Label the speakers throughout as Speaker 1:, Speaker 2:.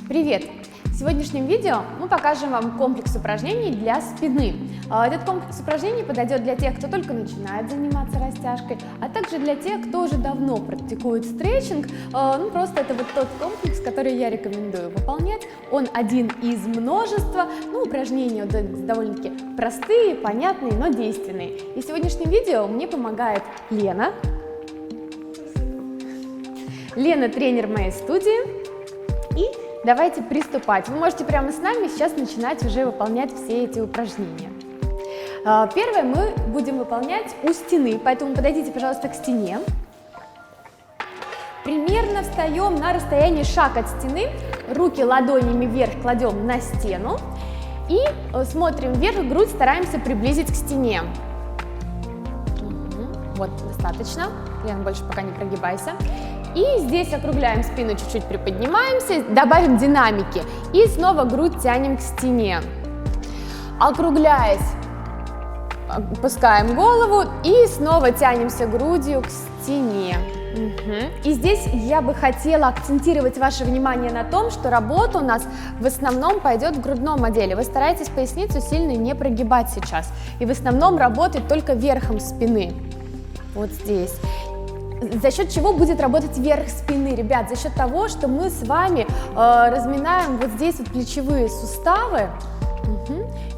Speaker 1: Привет! В сегодняшнем видео мы покажем вам комплекс упражнений для спины. Этот комплекс упражнений подойдет для тех, кто только начинает заниматься растяжкой, а также для тех, кто уже давно практикует стретчинг. Просто это вот тот комплекс, который я рекомендую выполнять. Он один из множества. Упражнения довольно-таки простые, понятные, но действенные. И в сегодняшнем видео мне помогает Лена. Лена – тренер моей студии. И давайте приступать. Вы можете прямо с нами сейчас начинать уже выполнять все эти упражнения. Первое мы будем выполнять у стены, поэтому подойдите, пожалуйста, к стене. Примерно встаем на расстоянии шаг от стены, руки ладонями вверх кладем на стену и смотрим вверх, грудь стараемся приблизить к стене. Вот, достаточно. Лена, больше пока не прогибайся. И здесь округляем спину, чуть-чуть приподнимаемся, добавим динамики. И снова грудь тянем к стене. Округляясь, опускаем голову и снова тянемся грудью к стене. И здесь я бы хотела акцентировать ваше внимание на том, что работа у нас в основном пойдет в грудном отделе. Вы стараетесь поясницу сильно не прогибать сейчас. И в основном работает только верхом спины. Вот здесь. За счет чего будет работать верх спины, ребят? За счет того, что мы с вами разминаем вот здесь вот плечевые суставы,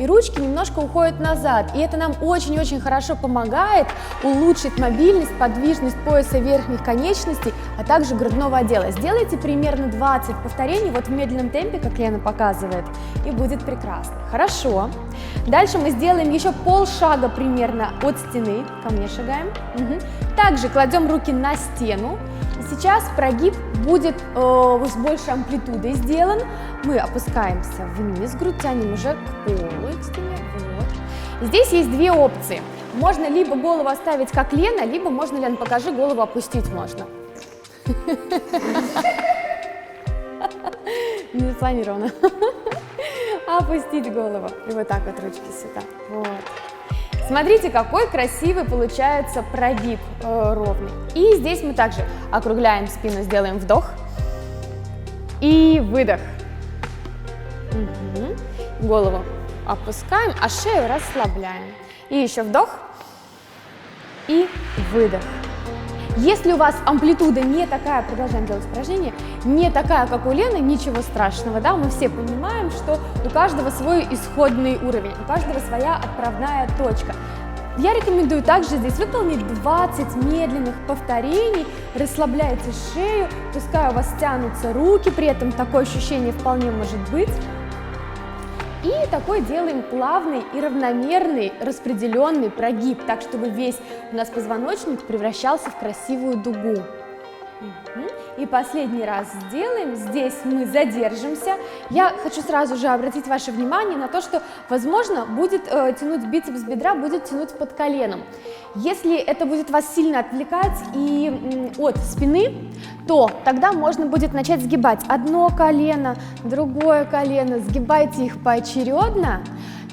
Speaker 1: и ручки немножко уходят назад. И это нам очень-очень хорошо помогает улучшить мобильность, подвижность пояса верхних конечностей, а также грудного отдела. Сделайте примерно 20 повторений вот в медленном темпе, как Лена показывает, и будет прекрасно. Хорошо. Дальше мы сделаем еще полшага примерно от стены. Ко мне шагаем. Также кладем руки на стену. И сейчас прогиб будет с большей амплитудой сделан. Мы опускаемся вниз, грудь тянем уже к полу и к стене. Вот. Здесь есть две опции. Можно либо голову оставить как Лена, либо можно, Лена, покажи, голову опустить можно. Не запланировано. Опустить голову. И вот так вот ручки сюда. Вот. Смотрите, какой красивый получается прогиб ровный. И здесь мы также округляем спину, сделаем вдох и выдох. Голову опускаем, а шею расслабляем. И еще вдох и выдох. Если у вас амплитуда не такая, продолжаем делать упражнение, не такая, как у Лены, ничего страшного, да, мы все понимаем, что у каждого свой исходный уровень, у каждого своя отправная точка. Я рекомендую также здесь выполнить 20 медленных повторений, расслабляйте шею, пускай у вас тянутся руки, при этом такое ощущение вполне может быть. И такой делаем плавный и равномерный распределенный прогиб, так чтобы весь у нас позвоночник превращался в красивую дугу. И последний раз сделаем, здесь мы задержимся. Я хочу сразу же обратить ваше внимание на то, что, возможно, будет тянуть бицепс бедра, будет тянуть под коленом. Если это будет вас сильно отвлекать и от спины, то тогда можно будет начать сгибать одно колено, другое колено, сгибайте их поочередно.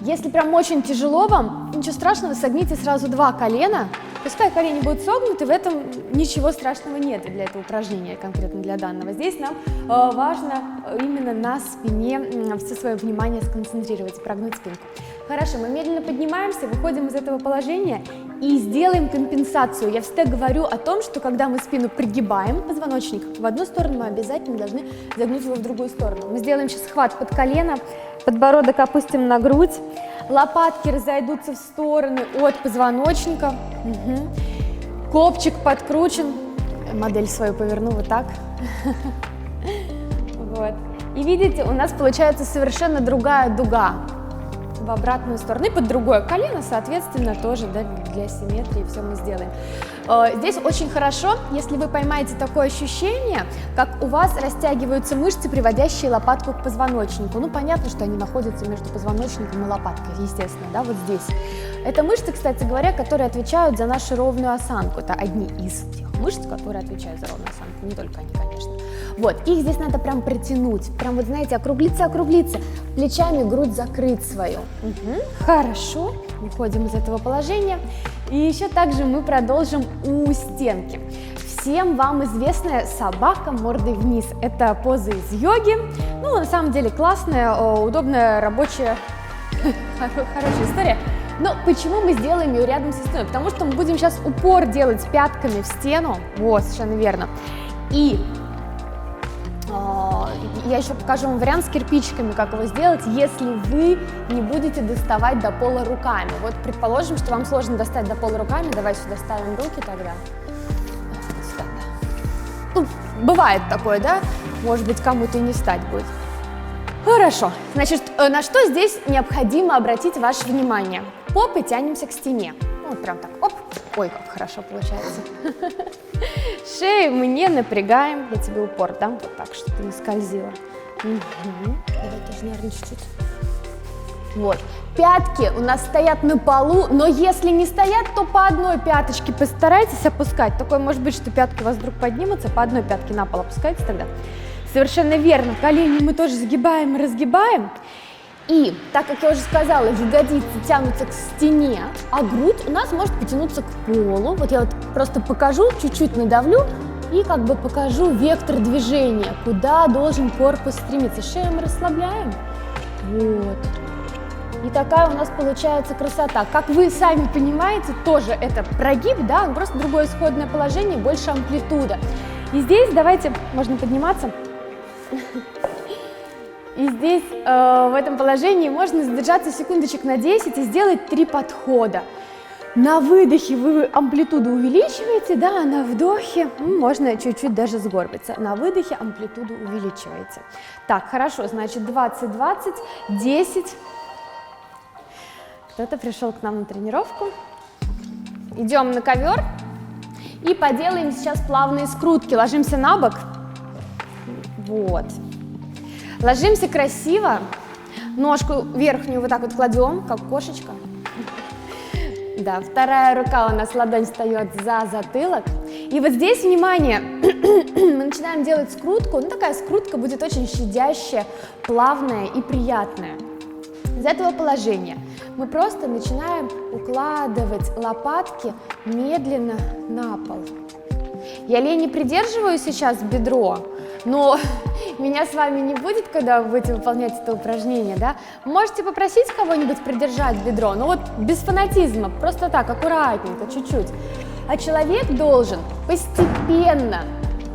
Speaker 1: Если прям очень тяжело вам, ничего страшного, согните сразу два колена. Пускай колени будут согнуты, в этом ничего страшного нет для этого упражнения, конкретно для данного. Здесь нам важно именно на спине все свое внимание сконцентрировать, прогнуть спинку. Хорошо, мы медленно поднимаемся, выходим из этого положения и сделаем компенсацию. Я всегда говорю о том, что когда мы спину пригибаем, позвоночник в одну сторону, мы обязательно должны загнуть его в другую сторону. Мы сделаем сейчас хват под колено, подбородок опустим на грудь, лопатки разойдутся в стороны от позвоночника, копчик подкручен, модель свою поверну вот так. Вот. И видите, у нас получается совершенно другая дуга в обратную сторону, и под другое колено, соответственно, тоже, да, для симметрии все мы сделаем. Здесь очень хорошо, если вы поймаете такое ощущение, как у вас растягиваются мышцы, приводящие лопатку к позвоночнику. Понятно, что они находятся между позвоночником и лопаткой, естественно, да, вот здесь. Это мышцы, кстати говоря, которые отвечают за нашу ровную осанку. Это одни из тех мышц, которые отвечают за ровную осанку, не только они, конечно. Вот, их здесь надо прям притянуть, прям вот, знаете, округлиться, плечами грудь закрыть свою. Хорошо, выходим из этого положения. И еще также мы продолжим у стенки. всем вам известная собака мордой вниз. Это поза из йоги. Ну, на самом деле классная, удобная, рабочая, хорошая история. Но почему мы сделаем ее рядом со стеной? Потому что мы будем сейчас упор делать пятками в стену. Вот, совершенно верно. И я еще покажу вам вариант с кирпичиками, как его сделать, если вы не будете доставать до пола руками. Вот предположим, что вам сложно достать до пола руками, давай сюда ставим руки тогда. Сюда, да. Ну, бывает такое, да? Может быть, кому-то и не стать будет. Хорошо, значит, на что здесь необходимо обратить ваше внимание? Попой тянемся к стене. Вот прям так, оп, ой, как хорошо получается. Шею мы не напрягаем, я тебе упор дам, вот так, чтобы ты не скользила. Давай тоже нервничай чуть-чуть. Вот, пятки у нас стоят на полу, но если не стоят, то по одной пяточке постарайтесь опускать. Такое может быть, что пятки у вас вдруг поднимутся, по одной пятке на пол опускайте тогда. Совершенно верно, колени мы тоже сгибаем и разгибаем. И, так как я уже сказала, ягодицы тянутся к стене, а грудь у нас может потянуться к полу. Вот я вот просто покажу, чуть-чуть надавлю и как бы покажу вектор движения, куда должен корпус стремиться. Шею мы расслабляем. Вот. И такая у нас получается красота. Как вы сами понимаете, тоже это прогиб, да, просто другое исходное положение, больше амплитуда. И здесь давайте, можно подниматься. И здесь, в этом положении, можно задержаться секундочек на 10 и сделать 3 подхода. На выдохе вы амплитуду увеличиваете, да, а на вдохе можно чуть-чуть даже сгорбиться. На выдохе амплитуду увеличиваете. Так, хорошо, значит 20-20, 10. Кто-то пришел к нам на тренировку. Идем на ковер и поделаем сейчас плавные скрутки. Ложимся на бок. Вот. Ложимся красиво, ножку верхнюю вот так вот кладем, как кошечка. Да, вторая рука у нас, ладонь встает за затылок. И вот здесь, внимание, мы начинаем делать скрутку. Ну, такая скрутка будет очень щадящая, плавная и приятная. Из этого положения мы просто начинаем укладывать лопатки медленно на пол. Я лень придерживаю сейчас бедро, но меня с вами не будет, когда вы будете выполнять это упражнение, да? Можете попросить кого-нибудь придержать бедро, но вот без фанатизма, просто так, аккуратненько, чуть-чуть. А человек должен постепенно,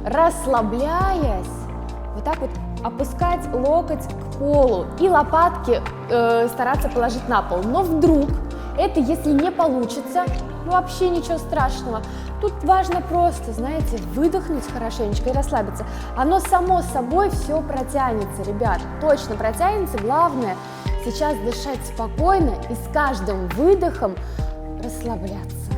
Speaker 1: расслабляясь, вот так вот опускать локоть к полу и лопатки стараться положить на пол. Но вдруг это, если не получится, ну вообще ничего страшного. Тут важно просто, знаете, выдохнуть хорошенечко и расслабиться. Оно само собой все протянется, ребят, точно протянется. Главное сейчас дышать спокойно и с каждым выдохом расслабляться.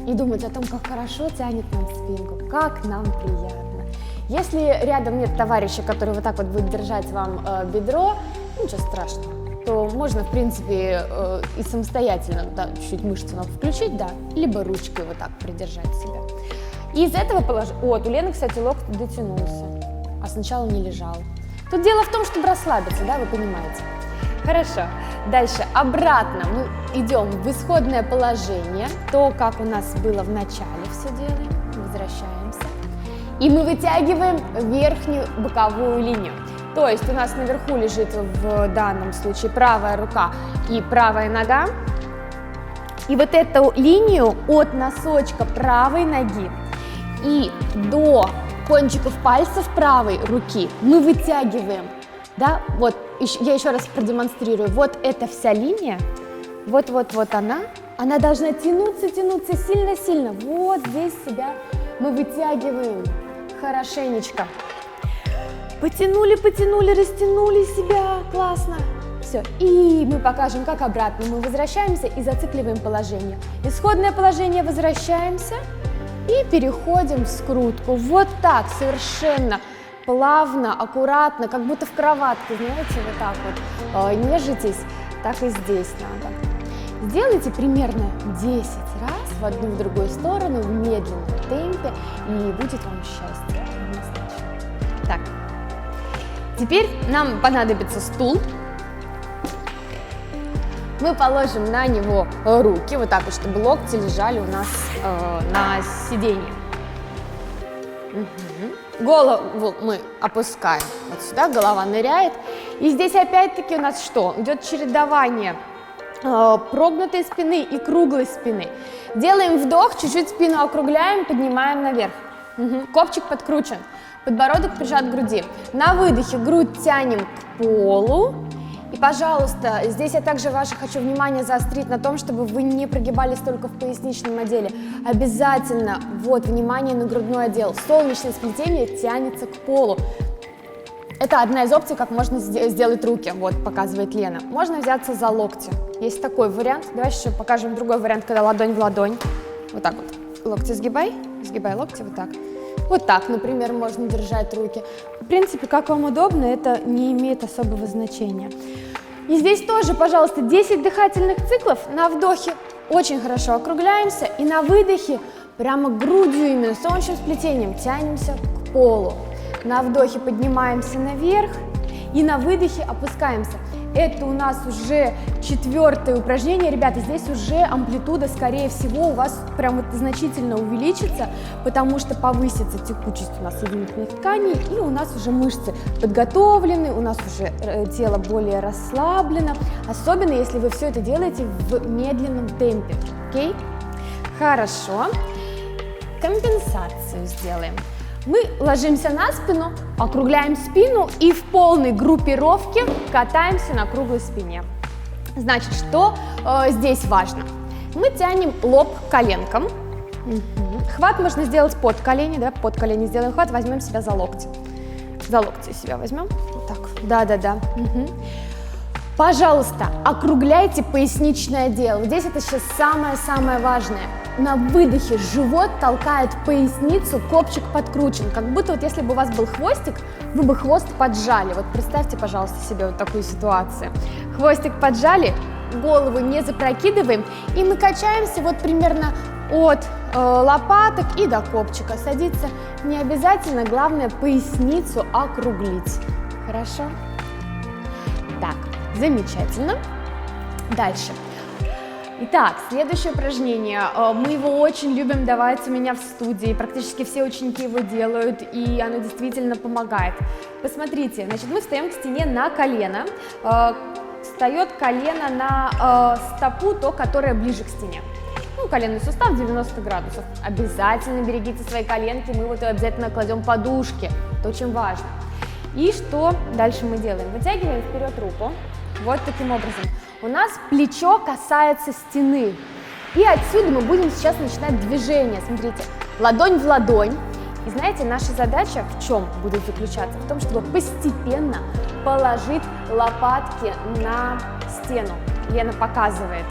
Speaker 1: И думать о том, как хорошо тянет нам спинку, как нам приятно. Если рядом нет товарища, который вот так вот будет держать вам бедро, ничего страшного. То можно, в принципе, и самостоятельно, да, чуть-чуть мышцы надо включить, да, либо ручкой вот так придержать себя. И из этого положения... Вот, у Лены, кстати, локоть дотянулся, а сначала не лежал. Тут дело в том, чтобы расслабиться, да, вы понимаете. Хорошо. Дальше обратно мы идем в исходное положение, то, как у нас было в начале, все делаем, возвращаемся. И мы вытягиваем верхнюю боковую линию. То есть у нас наверху лежит в данном случае правая рука и правая нога. И вот эту линию от носочка правой ноги и до кончиков пальцев правой руки мы вытягиваем. Да? Вот, я еще раз продемонстрирую. Вот эта вся линия, вот она должна тянуться сильно-сильно. Вот здесь себя мы вытягиваем хорошенечко. Потянули, растянули себя, классно. Все, и мы покажем, как обратно. Мы возвращаемся и зацикливаем положение. Исходное положение, возвращаемся и переходим в скрутку. Вот так, совершенно плавно, аккуратно, как будто в кроватке, знаете, вот так вот нежитесь, так и здесь надо. Сделайте примерно 10 раз в одну и в другую сторону в медленном темпе, и будет вам счастье. Так. Теперь нам понадобится стул. Мы положим на него руки, вот так вот, чтобы локти лежали у нас на сиденье. Голову мы опускаем вот сюда, голова ныряет. И здесь опять-таки у нас что? Идет чередование прогнутой спины и круглой спины. Делаем вдох, чуть-чуть спину округляем, поднимаем наверх. Копчик подкручен, подбородок прижат к груди. На выдохе грудь тянем к полу. И, пожалуйста, здесь я также ваше хочу внимание заострить на том, чтобы вы не прогибались только в поясничном отделе. Обязательно, вот, внимание на грудной отдел. Солнечное сплетение тянется к полу. Это одна из опций, как можно сделать руки, вот, показывает Лена. Можно взяться за локти. Есть такой вариант. Давайте еще покажем другой вариант, когда ладонь в ладонь. Вот так вот. Локти сгибай локти, вот так. Вот так, например, можно держать руки. В принципе, как вам удобно, это не имеет особого значения. И здесь тоже, пожалуйста, 10 дыхательных циклов. На вдохе очень хорошо округляемся, и на выдохе прямо грудью, именно солнечным сплетением, тянемся к полу. На вдохе поднимаемся наверх, и на выдохе опускаемся. Это у нас уже 4-е упражнение, ребята, здесь уже амплитуда, скорее всего, у вас прям вот значительно увеличится, потому что повысится текучесть у нас соединительных тканей, и у нас уже мышцы подготовлены, у нас уже тело более расслаблено, особенно если вы все это делаете в медленном темпе, окей? Хорошо, компенсацию сделаем. Мы ложимся на спину, округляем спину и в полной группировке катаемся на круглой спине. Значит, что здесь важно? Мы тянем лоб к коленкам. Хват можно сделать под колени, да, под колени сделаем хват, возьмем себя за локти. За локти себя возьмем, вот так, да-да-да. Пожалуйста, округляйте поясничное отдел. Здесь это сейчас самое-самое важное. На выдохе живот толкает поясницу, копчик подкручен. Как будто вот если бы у вас был хвостик, вы бы хвост поджали. Вот представьте, пожалуйста, себе вот такую ситуацию. Хвостик поджали, голову не запрокидываем, и мы качаемся вот примерно от лопаток и до копчика. Садиться не обязательно, главное поясницу округлить. Хорошо? Так, замечательно. Дальше. Итак, следующее упражнение. Мы его очень любим давать у меня в студии. Практически все ученики его делают, и оно действительно помогает. Посмотрите, значит, мы встаем к стене на колено. Встает колено на стопу, то, которое ближе к стене. Ну, коленный сустав 90 градусов. Обязательно берегите свои коленки, мы вот обязательно кладем подушки. Это очень важно. И что дальше мы делаем? Вытягиваем вперед руку. Вот таким образом. У нас плечо касается стены. И отсюда мы будем сейчас начинать движение. Смотрите, ладонь в ладонь. И знаете, наша задача в чем будет заключаться? В том, чтобы постепенно положить лопатки на стену. Лена показывает.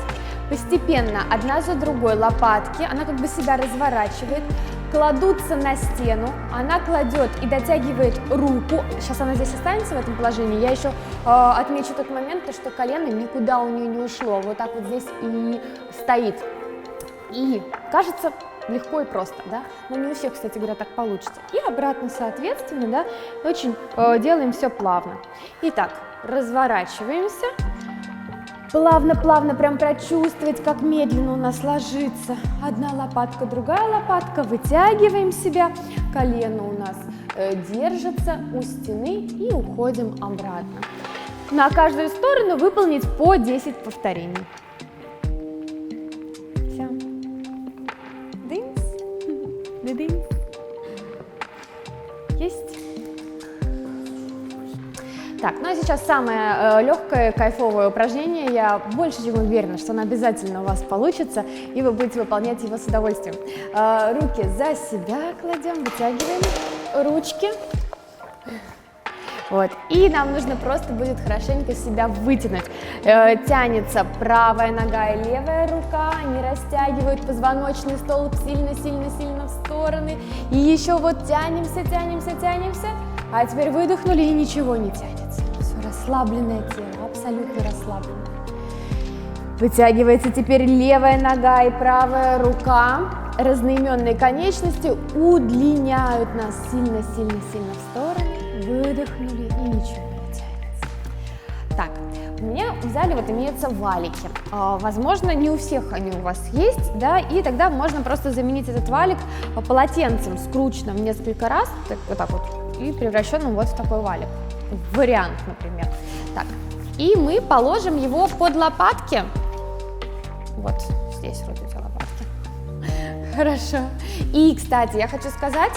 Speaker 1: Постепенно, одна за другой лопатки, она как бы себя разворачивает, кладутся на стену, она кладет и дотягивает руку. Сейчас она здесь останется в этом положении. Я еще отмечу тот момент, что колено никуда у нее не ушло. Вот так вот здесь и стоит. И кажется легко и просто, да? Но не у всех, кстати говоря, так получится. И обратно, соответственно, да, очень делаем все плавно. Итак, разворачиваемся. Плавно-плавно прям прочувствовать, как медленно у нас ложится одна лопатка, другая лопатка. Вытягиваем себя, колено у нас держится у стены и уходим обратно. На каждую сторону выполнить по 10 повторений. Все. Дынс. Дынс. Есть. Так, ну а сейчас самое легкое, кайфовое упражнение. Я больше чем уверена, что оно обязательно у вас получится, и вы будете выполнять его с удовольствием. Руки за себя кладем, вытягиваем ручки. Вот. И нам нужно просто будет хорошенько себя вытянуть. Тянется правая нога и левая рука, они растягивают позвоночный столб сильно-сильно-сильно в стороны. И еще вот тянемся, тянемся, тянемся. А теперь выдохнули и ничего не тянется. Все, расслабленное тело, абсолютно расслабленное. Вытягивается теперь левая нога и правая рука. Разноименные конечности удлиняют нас сильно-сильно-сильно в стороны. Выдохнули и ничего не тянется. Так, у меня в зале вот имеются валики. Возможно, не у всех они у вас есть, да, и тогда можно просто заменить этот валик полотенцем, скрученным несколько раз, вот так вот, и превращенным вот в такой валик. Вариант, например. Так, и мы положим его под лопатки. Вот здесь вроде эти лопатки. Хорошо. И, кстати, я хочу сказать,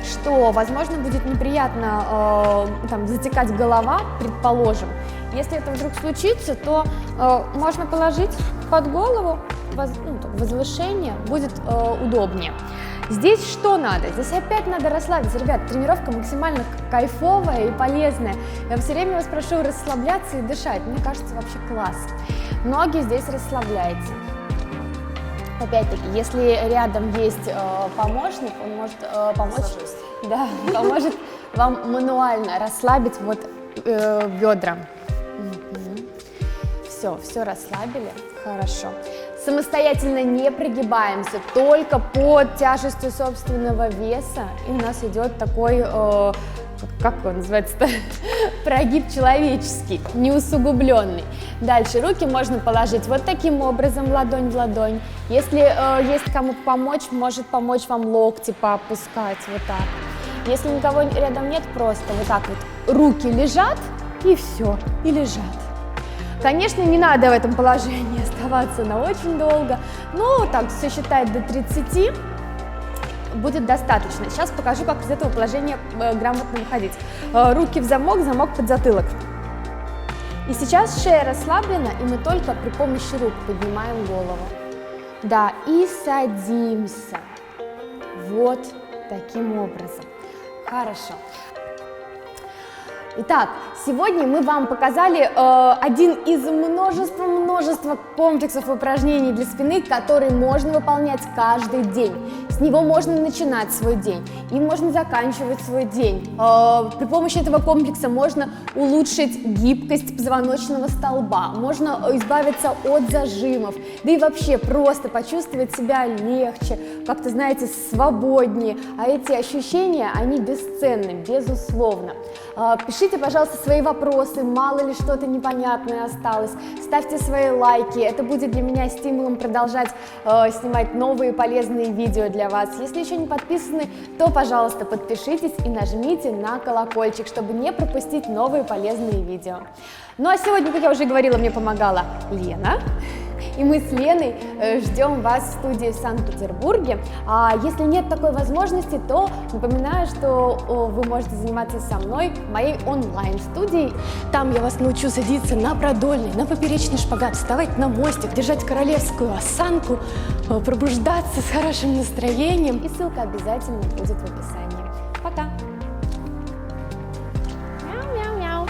Speaker 1: что, возможно, будет неприятно там затекать голова, предположим. Если это вдруг случится, то можно положить под голову, возвышение, будет удобнее. Здесь что надо? Здесь опять надо расслабиться. Ребят, тренировка максимально кайфовая и полезная. Я все время вас прошу расслабляться и дышать. Мне кажется, вообще класс. Ноги здесь расслабляйте. Опять-таки, если рядом есть помощник, он может помочь, да, поможет вам мануально расслабить вот бедра. Все расслабили, хорошо. Самостоятельно не прогибаемся, только под тяжестью собственного веса. И у нас идет такой, как он называется-то, прогиб человеческий, неусугубленный. Дальше руки можно положить вот таким образом, ладонь в ладонь. Если есть кому помочь, может помочь вам локти поопускать, вот так. Если никого рядом нет, просто вот так вот руки лежат и все, и лежат. Конечно, не надо в этом положении оставаться на очень долго, но так сосчитать до 30 будет достаточно. Сейчас покажу, как из этого положения грамотно выходить. Руки в замок, замок под затылок. И сейчас шея расслаблена, и мы только при помощи рук поднимаем голову. Да, и садимся. Вот таким образом. Хорошо. Итак, сегодня мы вам показали один из множества комплексов упражнений для спины, которые можно выполнять каждый день. С него можно начинать свой день, им можно заканчивать свой день. При помощи этого комплекса можно улучшить гибкость позвоночного столба, можно избавиться от зажимов, да и вообще просто почувствовать себя легче, как-то, знаете, свободнее. А эти ощущения, они бесценны, безусловно. Пишите, пожалуйста, свои вопросы, мало ли что-то непонятное осталось, ставьте свои лайки, это будет для меня стимулом продолжать снимать новые полезные видео для вас. Если еще не подписаны, то, пожалуйста, подпишитесь и нажмите на колокольчик, чтобы не пропустить новые полезные видео. Ну а сегодня, как я уже говорила, мне помогала Лена. И мы с Леной ждем вас в студии в Санкт-Петербурге. А если нет такой возможности, то напоминаю, что вы можете заниматься со мной в моей онлайн-студии. Там я вас научу садиться на продольный, на поперечный шпагат, вставать на мостик, держать королевскую осанку, пробуждаться с хорошим настроением. И ссылка обязательно будет в описании. Пока! Мяу-мяу-мяу!